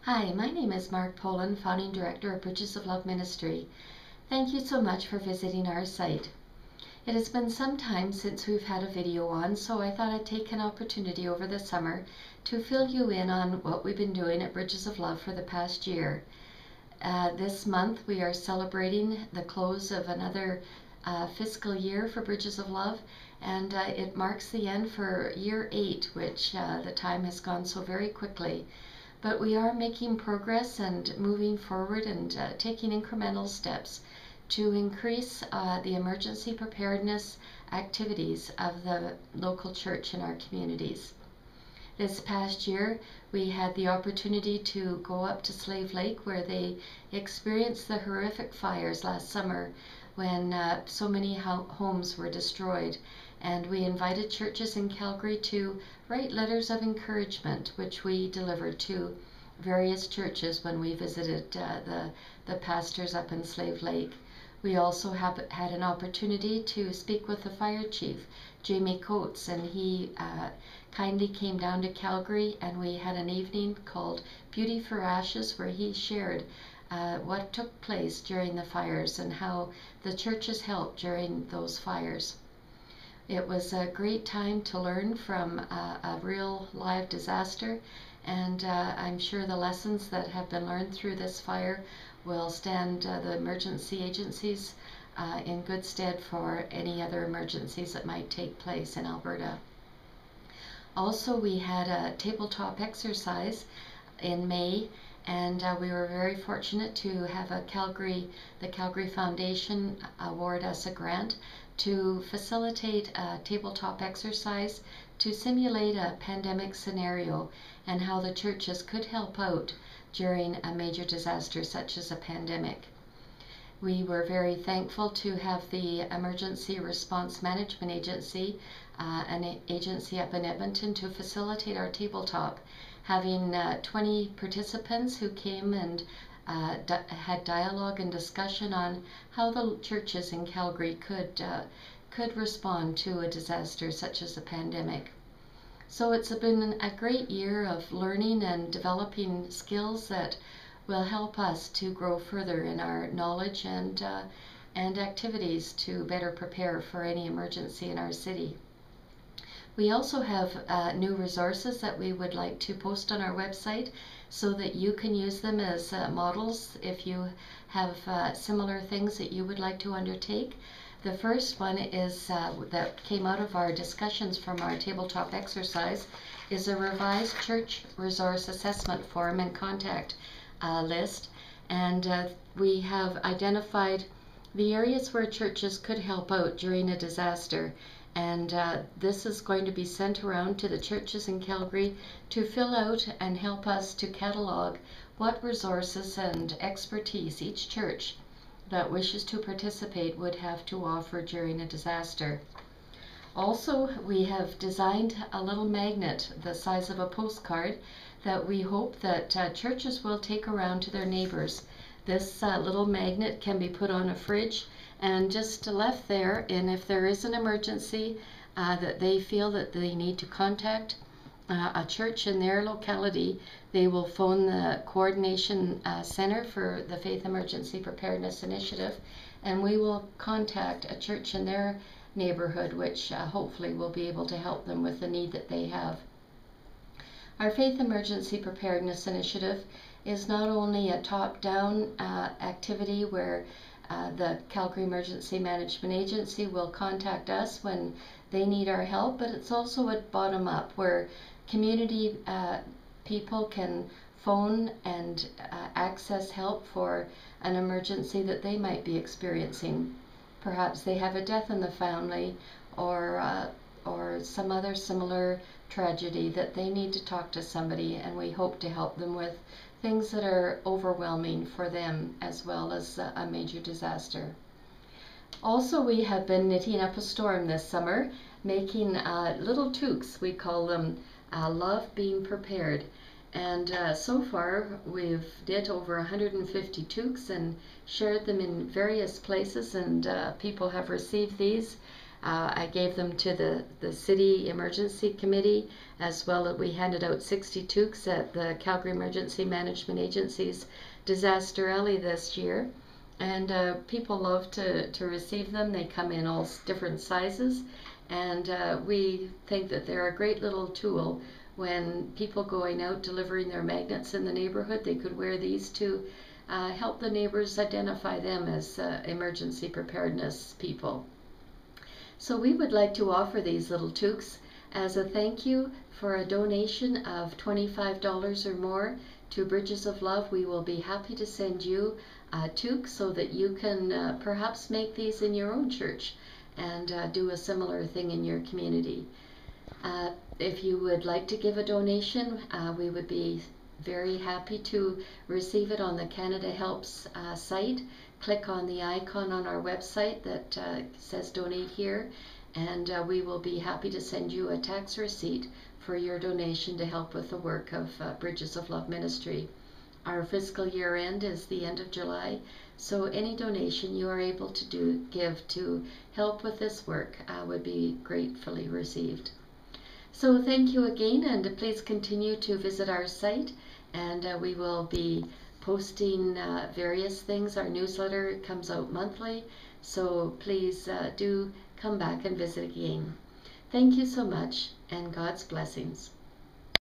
Hi, my name is Mark Pollon, Founding Director of Bridges of Love Ministry. Thank you so much for visiting our site. It has been some time since we've had a video on, so I thought I'd take an opportunity over the summer to fill you in on what we've been doing at Bridges of Love for the past year. This month we are celebrating the close of another fiscal year for Bridges of Love, and it marks the end for year 8, which the time has gone so very quickly. But we are making progress and moving forward and taking incremental steps to increase the emergency preparedness activities of the local church in our communities. This past year, we had the opportunity to go up to Slave Lake, where they experienced the horrific fires last summer when so many homes were destroyed. And we invited churches in Calgary to write letters of encouragement, which we delivered to various churches when we visited the pastors up in Slave Lake. We also had an opportunity to speak with the fire chief, Jamie Coates, and he kindly came down to Calgary, and we had an evening called Beauty for Ashes, where he shared what took place during the fires and how the churches helped during those fires. It was a great time to learn from a real live disaster, and I'm sure the lessons that have been learned through this fire will stand the emergency agencies in good stead for any other emergencies that might take place in Alberta. Also, we had a tabletop exercise in May, and we were very fortunate to have the Calgary Foundation award us a grant to facilitate a tabletop exercise to simulate a pandemic scenario and how the churches could help out during a major disaster such as a pandemic. We were very thankful to have the Emergency Response Management Agency, an agency up in Edmonton, to facilitate our tabletop, having 20 participants who came and had dialogue and discussion on how the churches in Calgary could respond to a disaster such as a pandemic. So it's been a great year of learning and developing skills that will help us to grow further in our knowledge and activities to better prepare for any emergency in our city. We also have new resources that we would like to post on our website so that you can use them as models if you have similar things that you would like to undertake. The first one is that came out of our discussions from our tabletop exercise is a revised church resource assessment form and contact list, and we have identified the areas where churches could help out during a disaster, and this is going to be sent around to the churches in Calgary to fill out and help us to catalog what resources and expertise each church that wishes to participate would have to offer during a disaster. Also, we have designed a little magnet the size of a postcard that we hope that churches will take around to their neighbors. This little magnet can be put on a fridge and just left there, and if there is an emergency that they feel that they need to contact a church in their locality, they will phone the coordination center for the Faith Emergency Preparedness Initiative, and we will contact a church in their neighborhood, which hopefully will be able to help them with the need that they have. Our Faith Emergency Preparedness Initiative is not only a top-down activity where the Calgary Emergency Management Agency will contact us when they need our help, but it's also a bottom-up where community people can phone and access help for an emergency that they might be experiencing. Perhaps they have a death in the family or some other similar tragedy that they need to talk to somebody, and we hope to help them with things that are overwhelming for them as well as a major disaster. Also, we have been knitting up a storm this summer, making little toques. We call them Love Being Prepared. And so far we've knit over 150 toques and shared them in various places, and people have received these I gave them to the City Emergency Committee, as well as we handed out 60 toques at the Calgary Emergency Management Agency's Disaster Alley this year. And people love to receive them. They come in all different sizes, and we think that they're a great little tool when people going out delivering their magnets in the neighborhood. They could wear these to help the neighbors identify them as emergency preparedness people. So we would like to offer these little toques as a thank you for a donation of $25 or more to Bridges of Love. We will be happy to send you a toque so that you can perhaps make these in your own church and do a similar thing in your community. If you would like to give a donation, we would be very happy to receive it on the Canada Helps site. Click on the icon on our website that says donate here, and we will be happy to send you a tax receipt for your donation to help with the work of Bridges of Love Ministry. Our fiscal year end is the end of July, so any donation you are able to give to help with this work would be gratefully received. So thank you again, and please continue to visit our site, and we will be posting various things. Our newsletter comes out monthly, so please do come back and visit again. Thank you so much, and God's blessings.